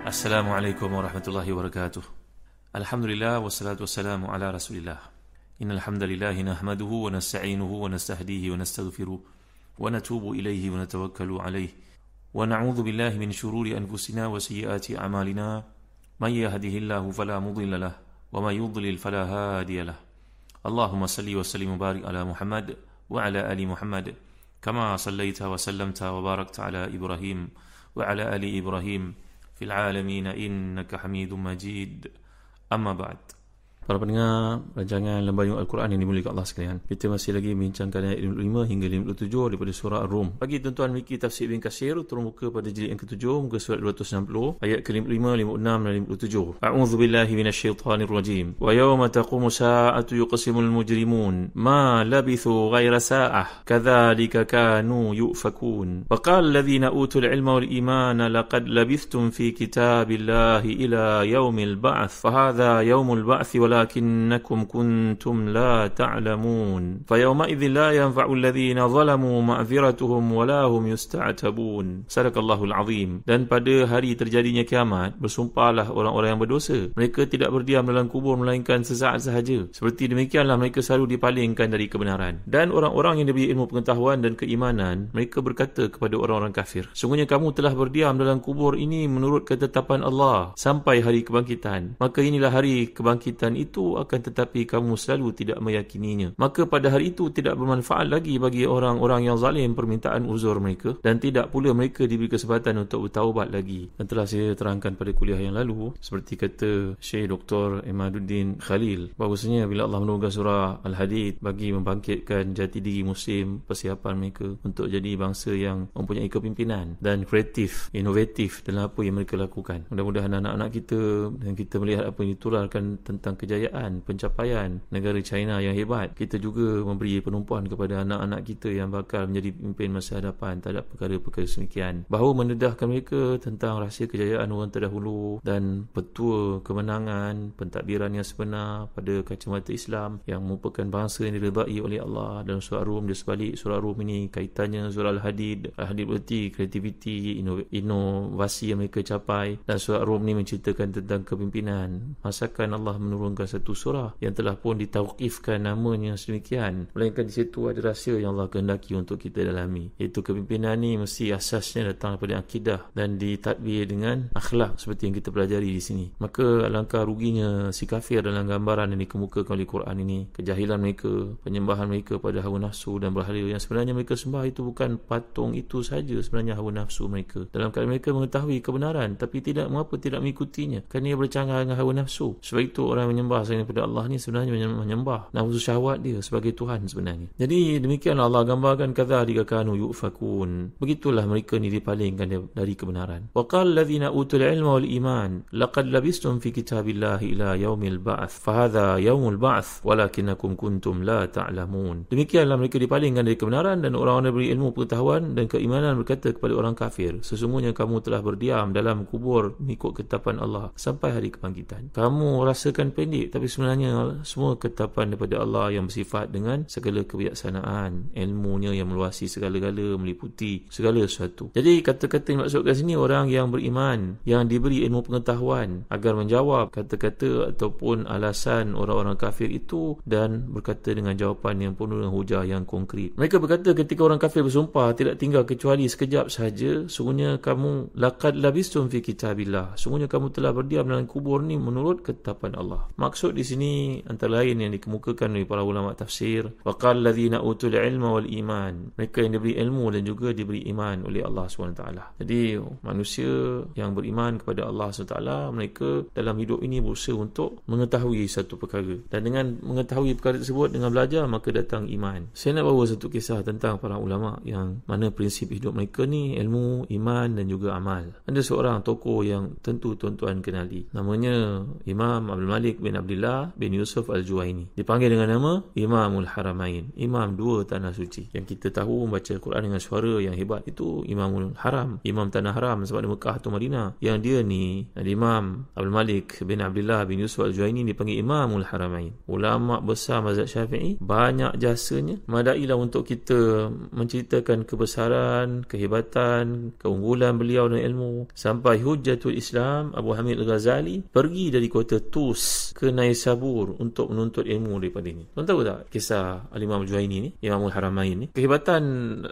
Assalamualaikum warahmatullahi wabarakatuh. Alhamdulillah wassalatu wassalamu ala Rasulillah. Innal hamdalillahi nahmaduhu wa nasta'inuhu wa nastahdihi wa nastaghfiruh wa natubu ilaihi wa natawakkalu alaihi wa na'udzu billahi min shururi anfusina wa sayyiati a'malina. May yahdihillahu fala mudilla lahu wa may yudlil fala hadiya lahu. Allahumma salli wa sallim wa barik ala Muhammad wa ala ali Muhammad kama sallaita wa sallamta wa barakta ala Ibrahim wa ala ali Ibrahim fil alamin innaka Hamidum Majid. Amma ba'd. Para pendengar rancangan Lembayung Al-Quran yang dimuliakan Allah sekalian, kita masih lagi membincangkan ayat 55 hingga 57 daripada surah Ar-Rum. Bagi tuan-tuan memiliki tafsir Ibn Katsir, turun muka pada jilid yang ke-7, muka surat 260, ayat ke-55, 56 dan 57. A'udzu billahi minasyaitonir rajim. Wa yawma taqumu sa'atu yuqsimul mujrimun ma labithu ghaira sa'ah kadzalika kanu yufakun. Wa qala alladhina utul ilma wal imana laqad labithtum fi kitabillahi ila yaumil ba'ts fa hadha yaumul ba'ts ولكنكم كنتم لا تعلمون فيومئذ لا ينفع الذين ظلموا معذرتهم ولا هم يستعتبون. Sadaqallahul azim. Dan pada hari terjadinya kiamat, bersumpahlah orang-orang yang berdosa, mereka tidak berdiam dalam kubur melainkan sesaat sahaja. Seperti demikianlah mereka selalu dipalingkan dari kebenaran. Dan orang-orang yang diberi ilmu pengetahuan dan keimanan, mereka berkata kepada orang-orang kafir, sungguhnya kamu telah berdiam dalam kubur ini menurut ketetapan Allah sampai hari kebangkitan. Maka inilah hari kebangkitan itu akan tetapi kamu selalu tidak meyakininya. Maka pada hari itu tidak bermanfaat lagi bagi orang-orang yang zalim permintaan uzur mereka, dan tidak pula mereka diberi kesempatan untuk bertaubat lagi. Dan telah saya terangkan pada kuliah yang lalu, seperti kata Syekh Dr. Imaduddin Khalil, bahawasanya bila Allah menurunkan surah Al-Hadid bagi membangkitkan jati diri Muslim, persiapan mereka untuk jadi bangsa yang mempunyai kepimpinan dan kreatif, inovatif dalam apa yang mereka lakukan. Mudah-mudahan anak-anak kita, dan kita melihat apa yang ditularkan tentang kejayaan, pencapaian negara China yang hebat, kita juga memberi penumpuan kepada anak-anak kita yang bakal menjadi pemimpin masa hadapan terhadap perkara-perkara semikian, bahawa mendedahkan mereka tentang rahsia kejayaan orang terdahulu dan petua kemenangan, pentadbiran yang sebenar pada kacamata Islam yang merupakan bangsa yang diredai oleh Allah. Dalam surah Rum, di sebalik surah Rum ini kaitannya surah Al-Hadid. Al-Hadid berarti kreativiti, inovasi yang mereka capai, dan surah Rum ni menceritakan tentang kepimpinan. Masakan Allah menurunkan satu surah yang telah pun ditauqifkan namanya sedemikian, melainkan di situ ada rahsia yang Allah kehendaki untuk kita dalami, iaitu kepimpinan ni mesti asasnya datang daripada akidah dan ditadbir dengan akhlak seperti yang kita pelajari di sini. Maka alangkah ruginya si kafir dalam gambaran yang dikemukakan oleh Quran ini, kejahilan mereka, penyembahan mereka pada hawa nafsu dan berhala yang sebenarnya mereka sembah itu bukan patung itu saja, sebenarnya hawa nafsu mereka. Dalam keadaan mereka mengetahui kebenaran tapi tidak mengapa tidak mengikutinya, kerana ia bercanggah dengan hawa nafsu. Sebab itu orang menyembah selain daripada Allah ni sebenarnya menyembah nafsu syahwat dia sebagai Tuhan sebenarnya. Jadi demikianlah Allah gambarkan kadzalika kanu yufakun. Begitulah mereka ni dipalingkan dari kebenaran. Wa qala alladhina utul ilma wal iman laqad labistum fi kitabillahi ila yaumil ba'ts fa hadha yaumul ba'ts walakinnakum kuntum la ta'lamun. Demikianlah mereka dipalingkan dari kebenaran, dan orang-orang yang beri ilmu pengetahuan dan keimanan berkata kepada orang kafir, sesungguhnya kamu telah berdiam dalam kubur mengikut ketetapan Allah sampai hari kebangkitan. Kamu rasakan pendek, tapi sebenarnya semua ketetapan daripada Allah yang bersifat dengan segala kebijaksanaan, ilmunya yang meluasi segala-gala, meliputi segala sesuatu. Jadi kata-kata yang maksudkan sini orang yang beriman, yang diberi ilmu pengetahuan agar menjawab kata-kata ataupun alasan orang-orang kafir itu, dan berkata dengan jawapan yang penuh dengan hujah yang konkret. Mereka berkata ketika orang kafir bersumpah tidak tinggal kecuali sekejap sahaja, sungguhnya kamu laqad labistum fi kitabillah, sungguhnya kamu telah berdiam dalam kubur ni menurut ketetapan Allah. Maksud di sini antara lain yang dikemukakan oleh para ulama tafsir, waqal ladzina utul ilma wal iman, mereka yang diberi ilmu dan juga diberi iman oleh Allah SWT. Jadi manusia yang beriman kepada Allah SWT, mereka dalam hidup ini berusaha untuk mengetahui satu perkara, dan dengan mengetahui perkara tersebut, dengan belajar, maka datang iman. Saya nak bawa satu kisah tentang para ulama yang mana prinsip hidup mereka ni ilmu, iman dan juga amal. Ada seorang tokoh yang tentu tuan-tuan kenali, namanya Imam Abdul Malik bin Abdullah bin Yusuf Al-Juwaini. Dipanggil dengan nama Imamul Haramain, imam dua tanah suci. Yang kita tahu membaca Quran dengan suara yang hebat itu Imamul Haram, imam tanah haram sebab di Mekah atau Madinah. Yang dia ni Imam Abdul Malik bin Abdullah bin Yusuf Al-Juwaini dipanggil Imamul Haramain. Ulama besar mazhab Syafi'i, banyak jasanya. Madailah untuk kita menceritakan kebesaran, kehebatan, keunggulan beliau dan ilmu, sampai Hujjatul Islam Abu Hamid Al-Ghazali pergi dari kota Tus ke Naisabur untuk menuntut ilmu daripada ini. Tuan tahu tak kisah Al-Imam Al-Juwaini ni, Imamul Haramain ni? Kehebatan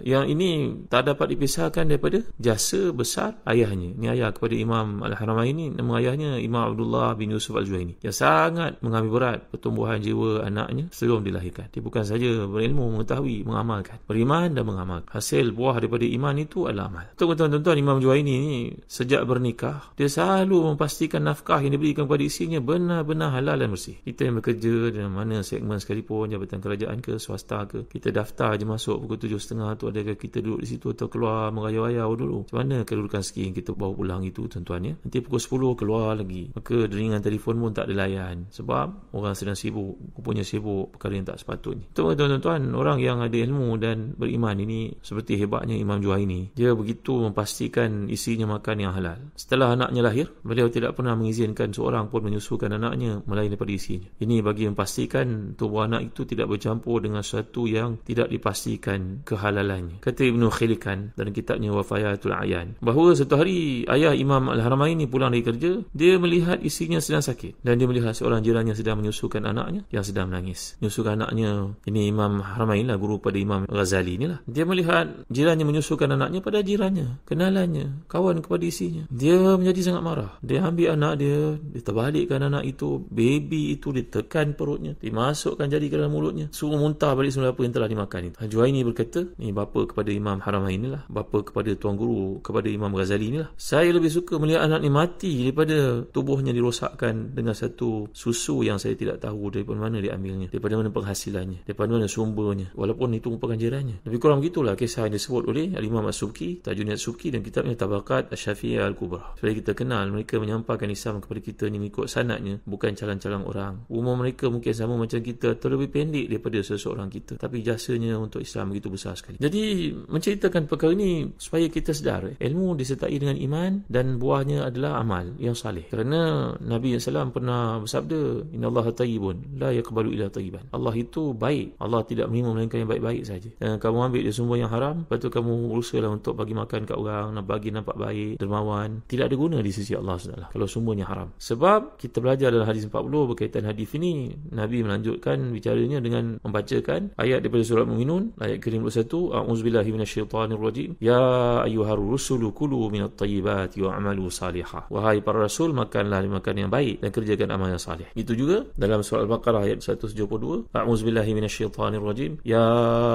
yang ini tak dapat dipisahkan daripada jasa besar ayahnya. Ni ayah kepada Imam Al-Haramain ni, nama ayahnya Imam Abdullah bin Yusuf Al-Juwaini, yang sangat mengambil berat pertumbuhan jiwa anaknya sebelum dilahirkan. Dia bukan saja berilmu, mengetahui, mengamalkan, beriman dan mengamalkan. Hasil buah daripada iman itu adalah amal. Tuan-tuan, Imam Juwaini ni sejak bernikah, dia selalu memastikan nafkah yang diberikan kepada isinya benar-benar halal dan bersih. Kita yang bekerja dalam mana segmen sekalipun, jabatan kerajaan ke, swasta ke, kita daftar je masuk pukul 7.30 tu, adakah kita duduk di situ atau keluar merayau-rayau dulu? Macam mana kedudukan ski yang kita bawa pulang itu, tuan-tuan ya? Nanti pukul 10 keluar lagi, maka deringan telefon pun tak ada layan sebab orang sedang sibuk, rupanya sibuk perkara yang tak sepatutnya. Tuan-tuan, orang yang ada ilmu dan beriman ini seperti hebatnya Imam Juwaini. Dia begitu memastikan isinya makan yang halal. Setelah anaknya lahir, beliau tidak pernah mengizinkan seorang pun menyusukan anaknya melain daripada isinya. Ini bagi memastikan tubuh anak itu tidak bercampur dengan sesuatu yang tidak dipastikan kehalalannya. Kata Ibnu Khilikan dalam kitabnya Wafayatul Ayan, bahawa satu hari ayah Imam Al-Haramain ini pulang dari kerja, dia melihat isinya sedang sakit dan dia melihat seorang jirannya sedang menyusukan anaknya yang sedang menangis. Menyusukan anaknya, ini Imam Haramain lah, guru pada Imam Ghazali ni lah. Dia melihat jirannya menyusukan anaknya pada jirannya, kenalannya, kawan kepada isinya. Dia menjadi sangat marah. Dia ambil anak dia, dia terbalikkan anak itu, baby itu ditekan perutnya, dimasukkan jari ke dalam mulutnya, suruh muntah balik semula apa yang telah dimakan itu. Juwaini berkata, ni bapa kepada Imam Haramain inilah, bapa kepada tuan guru kepada Imam Ghazali inilah, saya lebih suka melihat anak ni mati daripada tubuhnya dirosakkan dengan satu susu yang saya tidak tahu daripada mana diambilnya, daripada mana penghasilannya, daripada mana sumbernya, walaupun itu merupakan jirannya. Lebih kurang begitulah kisah yang disebut oleh Al-Imam As-Subki, Tajuddin As-Subki dan kitabnya Tabaqat Asy-Syafi'iyah Al-Kubra. Supaya kita kenal mereka menyampaikan Islam kepada kita ni mengikut sanadnya, bukan calang-calang orang. Umur mereka mungkin sama macam kita atau lebih pendek daripada seseorang kita, tapi jasanya untuk Islam begitu besar sekali. Jadi menceritakan perkara ini supaya kita sedar, ilmu disertai dengan iman dan buahnya adalah amal yang saleh. Kerana Nabi SAW pernah bersabda, Innallaha tayyibun la yaqbalu illa tayyiban. Allah itu baik, Allah tidak menerima melainkan yang baik-baik saja. Dan kamu ambil dia sumber yang haram, lepas tu kamu berusahalah untuk bagi makan kat orang, nak bagi nampak baik, dermawan, tidak ada guna di sisi Allah SWT kalau sumbernya haram. Sebab kita belajar dalam hadis 40 berkaitan hadis ini, Nabi melanjutkan bicaranya dengan membacakan ayat daripada surah Mu'minun ayat ke-51, A'udzubillahi minasyaitanirrajim, ya ayyuhar rusulu kulu minat tayyibati wa'amalu salihah. Wahai para rasul, makanlah makan yang baik dan kerjakan amal yang salih. Itu juga dalam surah Al-Baqarah ayat 172, A'udzubillahi minasyaitanirrajim, ya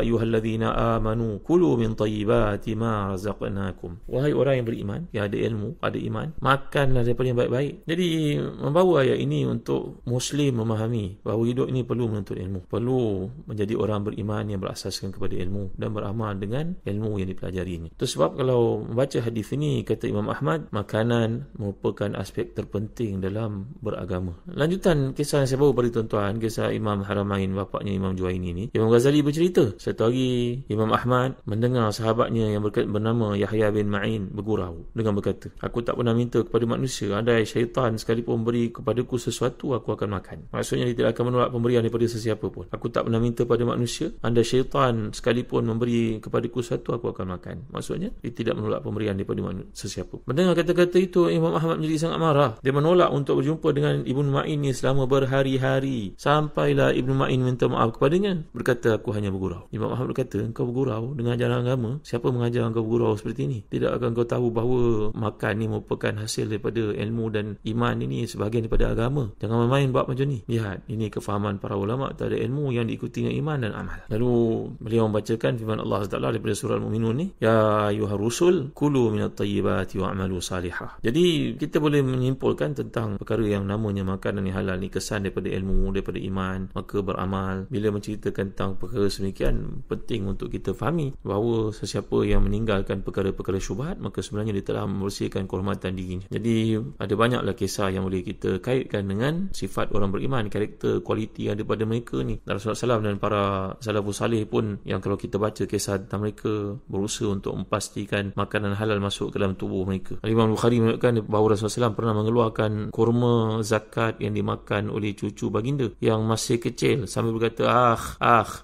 ayyuhalladzina amanu kulu min tayyibati ma razaqnakum. Wahai orang yang beriman, yang ada ilmu, ada iman, makanlah daripada yang baik-baik. Jadi membawa ayat ini untuk Muslim memahami bahawa hidup ini perlu menuntut ilmu, perlu menjadi orang beriman yang berasaskan kepada ilmu dan beramal dengan ilmu yang dipelajarinya. Itu sebab kalau membaca hadis ini, kata Imam Ahmad, makanan merupakan aspek terpenting dalam beragama. Lanjutan kisah yang saya bawa pada tuan-tuan, kisah Imam Haramain, bapaknya Imam Juwaini ini. Imam Ghazali bercerita, satu hari Imam Ahmad mendengar sahabatnya yang bernama Yahya bin Ma'in bergurau dengan berkata, aku tak pernah minta kepada manusia, andai syaitan sekalipun beri kepadaku sesuatu, aku akan makan. Maksudnya dia tidak akan menolak pemberian daripada sesiapa pun. Aku tak pernah minta pada manusia, andai syaitan sekalipun memberi kepadaku sesuatu, aku akan makan. Maksudnya dia tidak menolak pemberian daripada sesiapa. Mendengar kata-kata itu, Imam Ahmad menjadi sangat marah. Dia menolak untuk berjumpa dengan Ibnu Ma'in ni selama berhari-hari, sampailah Ibnu Ma'in minta maaf kepadanya, berkata, aku hanya bergurau. Imam Ahmad berkata, engkau bergurau dengan ajaran agama? Siapa mengajar engkau bergurau seperti ini? Tidak akan kau tahu bahawa makan ni merupakan hasil daripada ilmu dan iman ini sebahagian daripada agama? Jangan main-main buat macam ni. Lihat, ini kefahaman para ulama terhadap ilmu yang diikuti dengan iman dan amal. Lalu beliau membacakan firman Allah SWT daripada surah Al-Mu'minun ni, ya ayyuhar rusul kulu minat tayyibati wa'amalu salihah. Jadi kita boleh menyimpulkan tentang perkara yang namanya makanan yang halal ni kesan daripada ilmu, daripada iman, maka beramal. Bila menceritakan tentang perkara sedemikian, penting untuk kita fahami bahawa sesiapa yang meninggalkan perkara-perkara syubhat, maka sebenarnya dia telah membersihkan kehormatan dirinya. Jadi ada banyaklah kisah yang boleh kita kaitkan dengan dengan sifat orang beriman, karakter, kualiti yang ada pada mereka ni. Rasulullah SAW dan para salafus salih pun, yang kalau kita baca kisah tentang mereka, berusaha untuk memastikan makanan halal masuk ke dalam tubuh mereka. Imam Bukhari menunjukkan bahawa Rasulullah SAW pernah mengeluarkan kurma zakat yang dimakan oleh cucu baginda yang masih kecil, sambil berkata,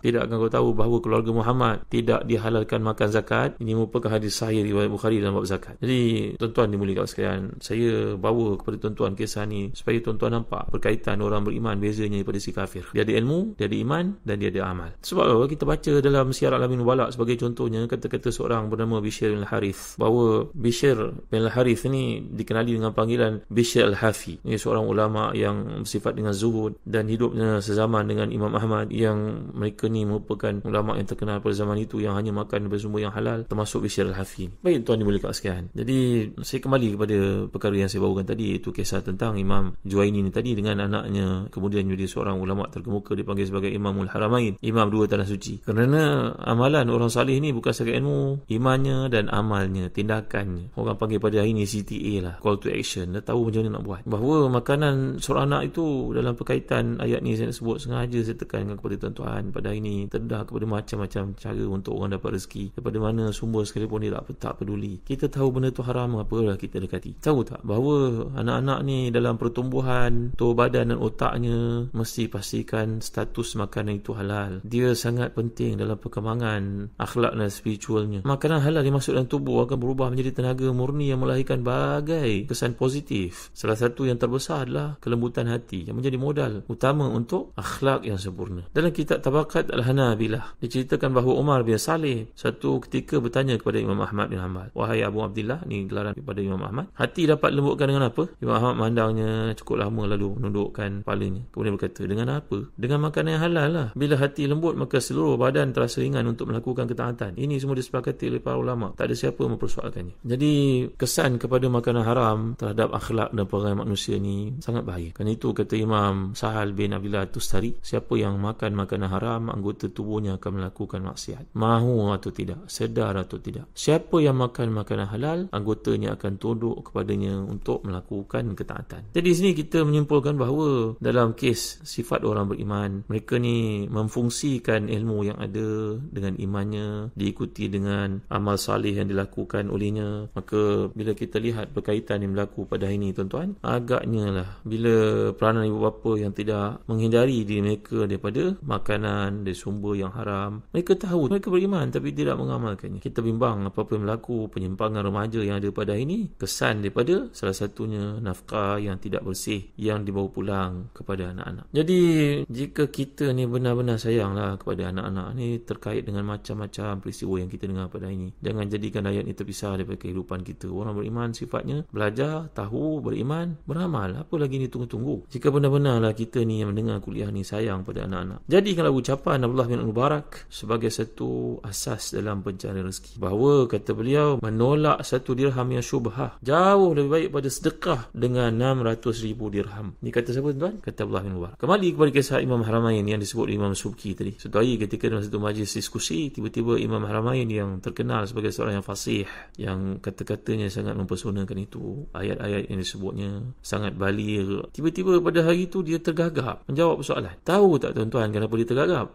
tidakkan kau tahu bahawa keluarga Muhammad tidak dihalalkan makan zakat? Ini merupakan hadis sahih riwayat Bukhari dalam bab zakat. Jadi tuan-tuan dimuliakan sekalian, saya bawa kepada tuan-tuan kisah ni supaya tuan-tuan nampak berkaitan orang beriman bezanya daripada si kafir. Dia ada ilmu, dia ada iman, dan dia ada amal. Sebab kita baca dalam Syiar Alamin Nubalak sebagai contohnya, kata-kata seorang bernama Bishr bin Al-Harith, bahawa Bishr bin Al-Harith ni dikenali dengan panggilan Bishr Al-Hafi. Ini seorang ulama yang bersifat dengan zuhud dan hidupnya sezaman dengan Imam Ahmad, yang mereka ni merupakan ulama yang terkenal pada zaman itu yang hanya makan bersumber yang halal, termasuk Bishr Al-Hafi. Baik tuan dimuliakan sekalian. Jadi saya kembali kepada perkara yang saya bawakan tadi, iaitu kisah tentang Imam Juwaini ni tadi dengan anaknya, kemudian menjadi seorang ulama terkemuka, dipanggil sebagai Imamul Haramain, imam dua tanah suci. Kerana amalan orang salih ni bukan sebagai ilmu, imannya dan amalnya, tindakannya. Orang panggil pada hari ni CTA lah, call to action. Dah tahu macam mana nak buat. Bahawa makanan seorang anak itu dalam berkaitan ayat ni saya sebut, sengaja saya tekankan kepada tuan-tuan pada hari ni, terdedah kepada macam-macam cara untuk orang dapat rezeki. Daripada mana sumber sekalipun dia tak peduli. Kita tahu benda tu haram, apalah kita dekati. Tahu tak bahawa anak-anak ni dalam pertumbuhan tubuh badan dan otaknya mesti pastikan status makanan itu halal. Dia sangat penting dalam perkembangan akhlak dan spiritualnya. Makanan halal yang masuk dalam tubuh akan berubah menjadi tenaga murni yang melahirkan bagai kesan positif. Salah satu yang terbesar adalah kelembutan hati yang menjadi modal utama untuk akhlak yang sempurna. Dalam kitab Tabaqat Al-Hanabilah diceritakan bahawa Umar bin Saleh satu ketika bertanya kepada Imam Ahmad bin Hanbal, "Wahai Abu Abdillah," ni gelaran kepada Imam Ahmad, "hati dapat lembutkan dengan apa?" Imam Ahmad memandangnya cukup lama lalu menundukkan kepalanya. Kemudian berkata, "Dengan apa? Dengan makanan yang halal lah. Bila hati lembut maka seluruh badan terasa ringan untuk melakukan ketaatan." Ini semua disepakati oleh para ulama. Tak ada siapa mempersoalkannya. Jadi kesan kepada makanan haram terhadap akhlak dan perangai manusia ni sangat bahaya. Kerana itu kata Imam Sahal bin Abdullah Tustari, siapa yang makan makanan haram, anggota tubuhnya akan melakukan maksiat. Mahu atau tidak, sedar atau tidak. Siapa yang makan makanan halal, anggotanya akan tunduk kepadanya untuk melakukan ketaatan. Jadi sini kita menyimpulkan bahawa dalam kes sifat orang beriman, mereka ni memfungsikan ilmu yang ada dengan imannya, diikuti dengan amal salih yang dilakukan olehnya. Maka bila kita lihat berkaitan yang berlaku pada hari ini tuan-tuan, agaknya lah bila peranan ibu bapa yang tidak menghindari diri mereka daripada makanan dari sumber yang haram, mereka tahu mereka beriman tapi tidak mengamalkannya. Kita bimbang apa-apa yang berlaku, penyimpangan remaja yang ada pada hari ini, kesan daripada salah satunya nafkah yang tidak bersih yang dibawa pulang kepada anak-anak. Jadi jika kita ni benar-benar sayanglah kepada anak-anak ni terkait dengan macam-macam peristiwa yang kita dengar pada hari ini, jangan jadikan ayat ini terpisah daripada kehidupan kita. Orang beriman sifatnya belajar, tahu, beriman, beramal. Apa lagi ni tunggu-tunggu? Jika benar-benarlah kita ni yang mendengar kuliah ni sayang pada anak-anak, jadikanlah ucapan Abdullah bin Mubarak sebagai satu asas dalam pencarian rezeki. Bahawa kata beliau, menolak 1 dirham yang syubhah jauh lebih baik pada sedekah dengan 600,000 dirham. Ni kata siapa tuan? Kata Abdullah bin Mubarak. Kembali kepada kisah Imam Haramain yang disebut Imam Subki tadi. Satu hari ketika dalam satu majlis diskusi, tiba-tiba Imam Haramain yang terkenal sebagai seorang yang fasih, yang kata-katanya sangat mempersonakan itu, ayat-ayat yang disebutnya sangat baligh, tiba-tiba pada hari itu dia tergagap menjawab soalan. Tahu tak tuan-tuan kenapa dia tergagap?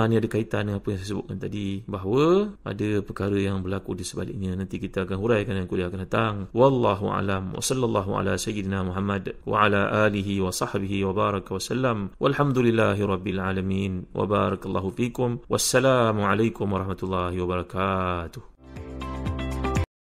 Ni ada kaitan dengan apa yang saya sebutkan tadi, bahawa ada perkara yang berlaku di sebaliknya. Nanti kita akan huraikan dalam kuliah akan datang. Wallahu alam, wa sallallahu ala sayyidina Muhammad wa ala alihi wa sahbihi wa baraka wa sallam, walhamdulillahi rabbil alamin, wa barakallahu fikum, wassalamu alaikum warahmatullahi wabarakatuh.